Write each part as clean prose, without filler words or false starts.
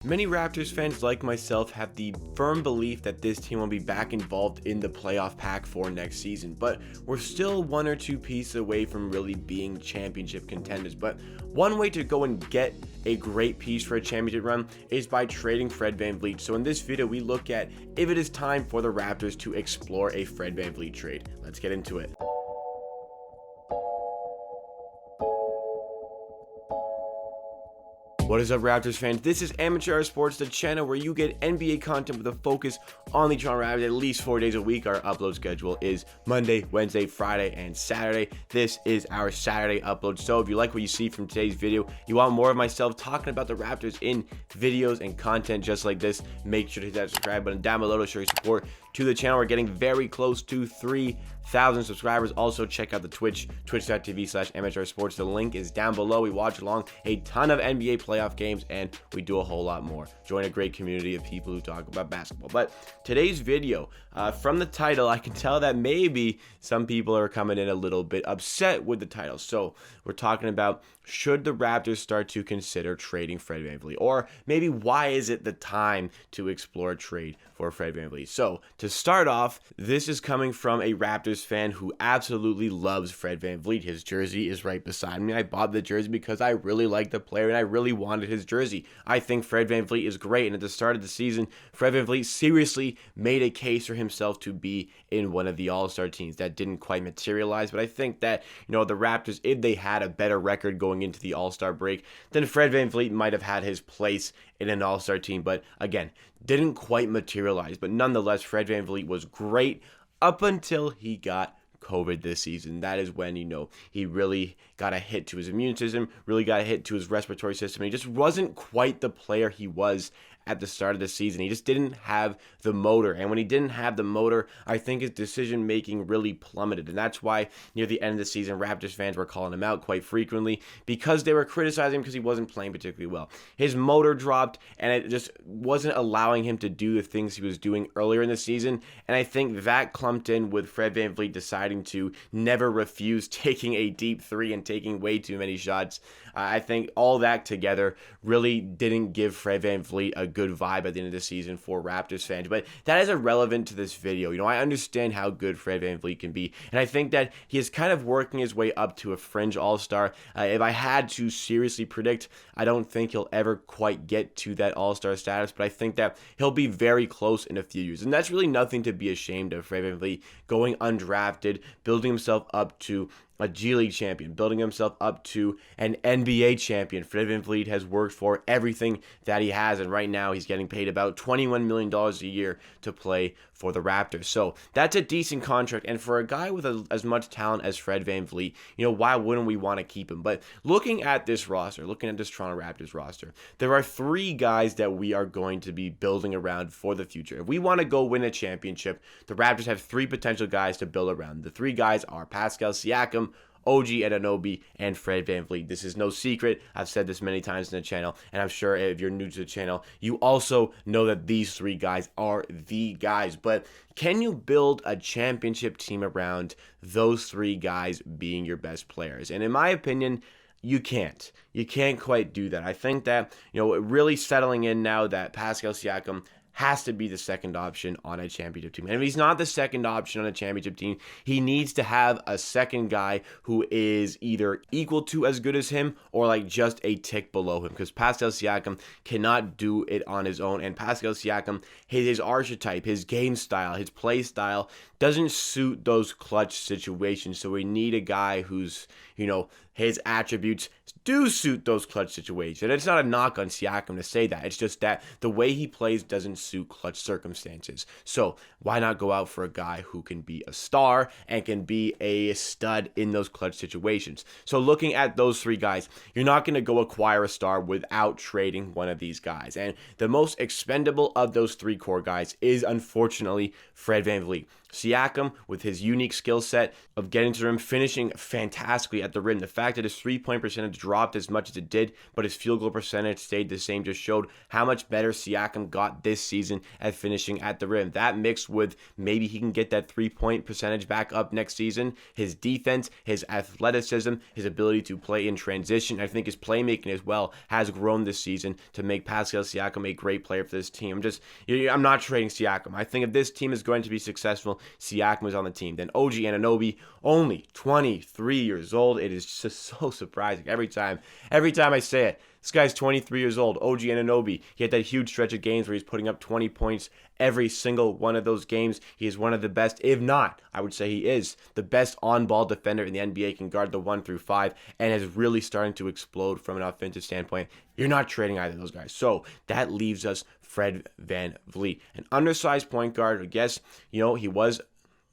Many Raptors fans like myself have the firm belief that this team will be back involved in the playoff pack for next season, but we're still one or two pieces away from really being championship contenders. But one way to go and get a great piece for a championship run is by trading Fred VanVleet. So in this video, we look at if it is time for the Raptors to explore a Fred VanVleet trade. Let's get into it. What is up, Raptors fans? This is Amateur Hour Sports, the channel where you get NBA content with a focus on the Toronto Raptors at least 4 days a week. Our upload schedule is Monday, Wednesday, Friday, and Saturday. This is our Saturday upload. So if you like what you see from today's video, you want more of myself talking about the Raptors in videos and content just like this, make sure to hit that subscribe button down below to show your support to the channel. We're getting very close to 3,000 subscribers. Also check out the twitch.tv/amateursports. The link is down below. We watch along a ton of NBA playoff games and we do a whole lot more. Join a great community of people who talk about basketball. But today's video, from the title, I can tell that maybe some people are coming in a little bit upset with the title. So we're talking about, should the Raptors start to consider trading Fred VanVleet? Or maybe why is it the time to explore a trade for Fred VanVleet? So to start off, this is coming from a Raptors fan who absolutely loves Fred VanVleet. His jersey is right beside me. I bought the jersey because I really like the player and I really wanted his jersey. I think Fred VanVleet is great, and at the start of the season, Fred VanVleet seriously made a case for himself to be in one of the All-Star teams. That didn't quite materialize, but I think that, the Raptors, if they had a better record going into the All-Star break, then Fred VanVleet might have had his place in an All-Star team, but again, didn't quite materialize. But nonetheless, Fred VanVleet was great up until he got COVID this season. That is when, he really got a hit to his immune system, really got a hit to his respiratory system. He just wasn't quite the player he was at the start of the season. He just didn't have the motor. And when he didn't have the motor, I think his decision making really plummeted. And that's why near the end of the season, Raptors fans were calling him out quite frequently because they were criticizing him because he wasn't playing particularly well. His motor dropped and it just wasn't allowing him to do the things he was doing earlier in the season. And I think that clumped in with Fred VanVleet deciding to never refuse taking a deep three and taking way too many shots. I think all that together really didn't give Fred VanVleet a good vibe at the end of the season for Raptors fans. But that is irrelevant to this video. I understand how good Fred VanVleet can be, and I think that he is kind of working his way up to a fringe all-star. If I had to seriously predict, I don't think he'll ever quite get to that all-star status, but I think that he'll be very close in a few years, and that's really nothing to be ashamed of. Fred VanVleet going undrafted, building himself up to a G League champion, building himself up to an NBA champion. Fred VanVleet has worked for everything that he has, and right now he's getting paid about $21 million a year to play for the Raptors. So that's a decent contract, and for a guy with as much talent as Fred VanVleet, why wouldn't we want to keep him? But looking at this roster, looking at this Toronto Raptors roster, there are three guys that we are going to be building around for the future. If we want to go win a championship, the Raptors have three potential guys to build around. The three guys are Pascal Siakam, OG Anunoby, and Fred VanVleet. This is no secret. I've said this many times in the channel, and I'm sure if you're new to the channel, you also know that these three guys are the guys. But can you build a championship team around those three guys being your best players? And in my opinion, you can't. You can't quite do that. I think that, really settling in now that Pascal Siakam has to be the second option on a championship team. And if he's not the second option on a championship team, he needs to have a second guy who is either equal to as good as him or like just a tick below him, because Pascal Siakam cannot do it on his own. And Pascal Siakam, his archetype, his game style, his play style doesn't suit those clutch situations. So we need a guy who's, his attributes do suit those clutch situations. And it's not a knock on Siakam to say that. It's just that the way he plays doesn't suit clutch circumstances. So why not go out for a guy who can be a star and can be a stud in those clutch situations? So looking at those three guys, you're not going to go acquire a star without trading one of these guys. And the most expendable of those three core guys is unfortunately Fred VanVleet. Siakam, with his unique skill set of getting to the rim, finishing fantastically at the rim. The fact that his three-point percentage dropped as much as it did, but his field goal percentage stayed the same, just showed how much better Siakam got this season at finishing at the rim. That mixed with maybe he can get that three-point percentage back up next season. His defense, his athleticism, his ability to play in transition, I think his playmaking as well has grown this season to make Pascal Siakam a great player for this team. I'm not trading Siakam. I think if this team is going to be successful, Siakam is on the team. Then OG Anunoby, only 23 years old. It is just so surprising every time I say it. This guy's 23 years old. OG Anunoby, he had that huge stretch of games where he's putting up 20 points every single one of those games. He is one of the best, if not, I would say he is the best on-ball defender in the NBA, can guard the 1 through 5, and is really starting to explode from an offensive standpoint. You're not trading either of those guys. So that leaves us Fred VanVleet, an undersized point guard. I guess, he was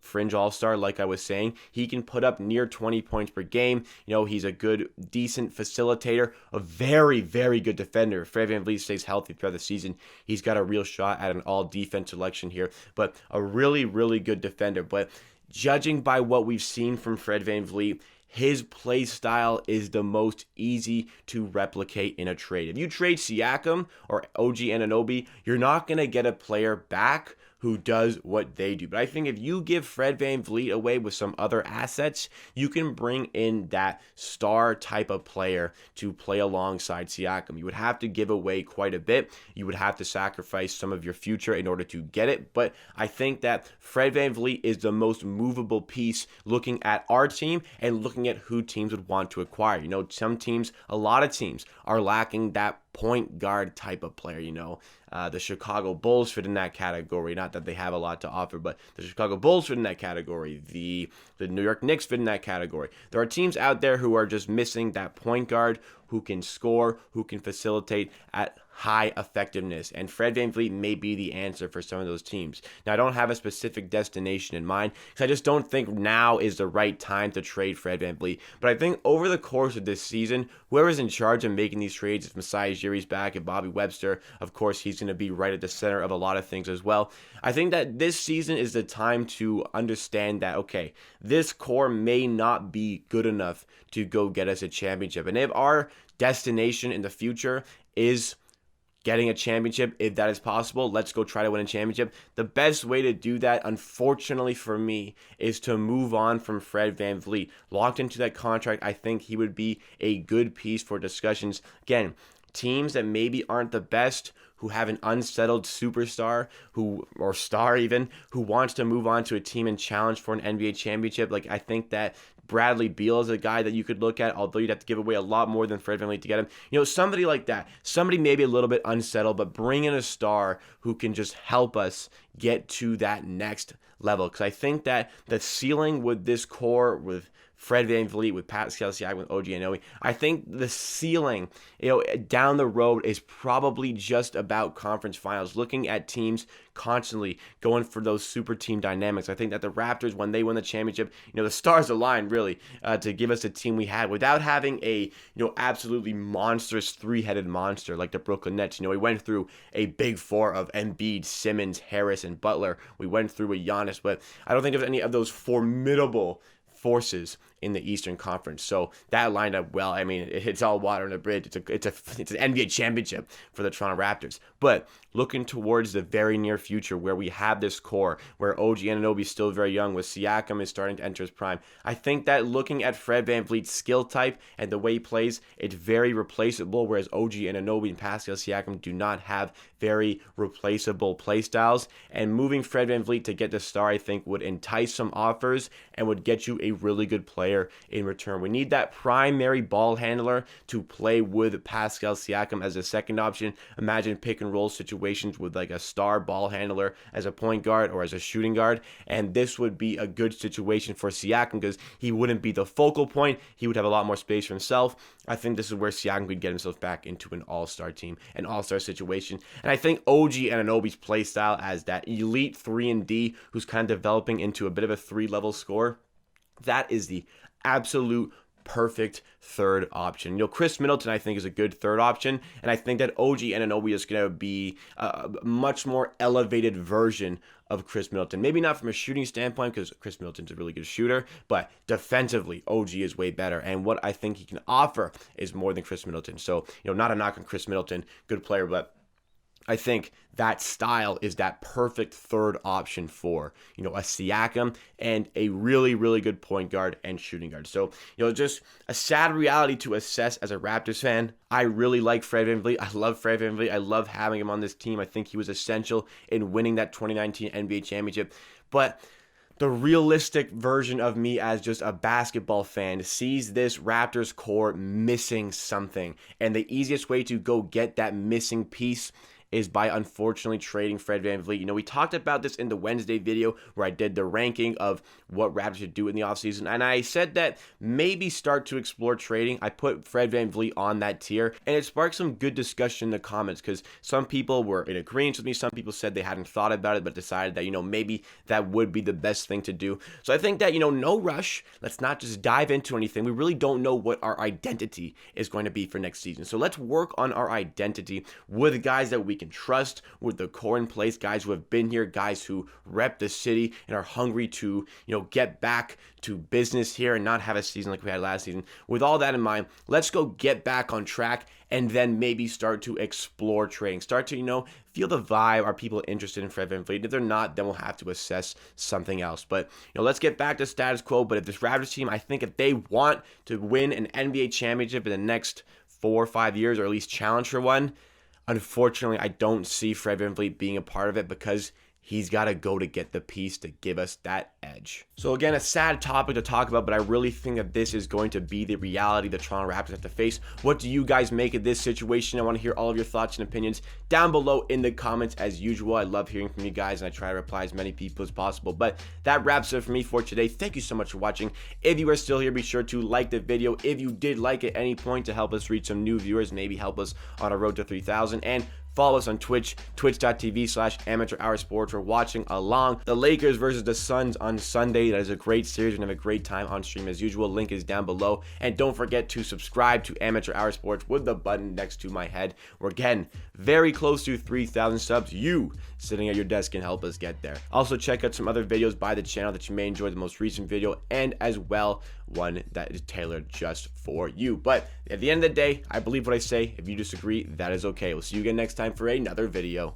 fringe all-star, like I was saying. He can put up near 20 points per game. He's a good, decent facilitator, a very, very good defender. If Fred VanVleet stays healthy throughout the season, he's got a real shot at an all-defense selection here, but a really, really good defender. But judging by what we've seen from Fred VanVleet, his play style is the most easy to replicate in a trade. If you trade Siakam or OG Anunoby, you're not going to get a player back who does what they do. But I think if you give Fred VanVleet away with some other assets, you can bring in that star type of player to play alongside Siakam. You would have to give away quite a bit. You would have to sacrifice some of your future in order to get it. But I think that Fred VanVleet is the most movable piece looking at our team and looking at who teams would want to acquire. Some teams, a lot of teams, are lacking that point guard type of player. The Chicago Bulls fit in that category. Not that they have a lot to offer, but the Chicago Bulls fit in that category. The New York Knicks fit in that category. There are teams out there who are just missing that point guard who can score, who can facilitate at high effectiveness. And Fred VanVleet may be the answer for some of those teams. Now, I don't have a specific destination in mind because I just don't think now is the right time to trade Fred VanVleet. But I think over the course of this season, whoever's in charge of making these trades, if Masai Ujiri's back, if Bobby Webster, of course, he's going to be right at the center of a lot of things as well. I think that this season is the time to understand that, okay, this core may not be good enough to go get us a championship. And if our destination in the future is getting a championship, if that is possible, let's go try to win a championship. The best way to do that, unfortunately for me, is to move on from Fred VanVleet. Locked into that contract, I think he would be a good piece for discussions. Again, teams that maybe aren't the best, who have an unsettled superstar, or star even, who wants to move on to a team and challenge for an NBA championship. Like, I think that Bradley Beal is a guy that you could look at, although you'd have to give away a lot more than Fred VanVleet to get him. Somebody like that. Somebody maybe a little bit unsettled, but bring in a star who can just help us get to that next level. Because I think that the ceiling with this core, with Fred VanVleet, with Pascal Siakam, with OG Anunoby, I think the ceiling, down the road is probably just about conference finals. Looking at teams constantly going for those super team dynamics. I think that the Raptors, when they win the championship, the stars aligned really to give us a team we had without having a absolutely monstrous three-headed monster like the Brooklyn Nets. We went through a big four of Embiid, Simmons, Harris, and Butler. We went through a Giannis, but I don't think there's any of those formidable forces in the Eastern Conference. So that lined up well. I mean, it's all water on the bridge. It's an NBA championship for the Toronto Raptors. But looking towards the very near future, where we have this core, where OG Anunoby is still very young, with Siakam is starting to enter his prime, I think that looking at Fred VanVleet's skill type and the way he plays, it's very replaceable, whereas OG Anunoby and Pascal Siakam do not have very replaceable play styles. And moving Fred VanVleet to get the star, I think, would entice some offers and would get you a really good player in return. We need that primary ball handler to play with Pascal Siakam as a second option. Imagine pick and roll situations with like a star ball handler as a point guard or as a shooting guard, and this would be a good situation for Siakam because he wouldn't be the focal point. He would have a lot more space for himself. I think this is where Siakam could get himself back into an all-star team, an all-star situation. And I think OG Anunoby's play style as that elite 3-and-D who's kind of developing into a bit of a 3-level scorer, that is the absolute perfect third option. Chris Middleton, I think, is a good third option, and I think that OG Anunoby is going to be a much more elevated version of Chris Middleton. Maybe not from a shooting standpoint, because Chris Middleton's a really good shooter, but defensively, OG is way better, and what I think he can offer is more than Chris Middleton. So, not a knock on Chris Middleton, good player, but I think that style is that perfect third option for, a Siakam and a really, really good point guard and shooting guard. So, just a sad reality to assess as a Raptors fan. I really like Fred VanVleet. I love Fred VanVleet. I love having him on this team. I think he was essential in winning that 2019 NBA championship. But the realistic version of me as just a basketball fan sees this Raptors core missing something. And the easiest way to go get that missing piece is by unfortunately trading Fred VanVleet. We talked about this in the Wednesday video where I did the ranking of what Raptors should do in the offseason, and I said that maybe start to explore trading. I put Fred VanVleet on that tier, and it sparked some good discussion in the comments because some people were in agreement with me. Some people said they hadn't thought about it but decided that, maybe that would be the best thing to do. So I think that, no rush. Let's not just dive into anything. We really don't know what our identity is going to be for next season. So let's work on our identity with guys that we can trust, with the core in place, guys who have been here, guys who rep the city and are hungry to, get back to business here and not have a season like we had last season. With all that in mind, let's go get back on track and then maybe start to explore trading. Start to, feel the vibe. Are people interested in Fred VanVleet? If they're not, then we'll have to assess something else. But, let's get back to status quo. But if this Raptors team, I think if they want to win an NBA championship in the next 4 or 5 years, or at least challenge for one, unfortunately, I don't see Fred VanVleet being a part of it because he's got to go to get the piece to give us that edge. So again, a sad topic to talk about, but I really think that this is going to be the reality the Toronto Raptors have to face. What do you guys make of this situation? I want to hear all of your thoughts and opinions down below in the comments as usual. I love hearing from you guys, and I try to reply as many people as possible. But that wraps it for me for today. Thank you so much for watching. If you are still here, be sure to like the video. If you did like at any point to help us reach some new viewers, maybe help us on a road to 3,000, and follow us on Twitch, twitch.tv/amateurhoursports. We're watching along the Lakers versus the Suns on Sunday. That is a great series. We're going to have a great time on stream as usual. Link is down below. And don't forget to subscribe to Amateur Hour Sports with the button next to my head. We're again very close to 3,000 subs. You sitting at your desk can help us get there. Also, check out some other videos by the channel that you may enjoy, the most recent video, and as well, one that is tailored just for you. But at the end of the day, I believe what I say. If you disagree, that is okay. We'll see you again next time for another video.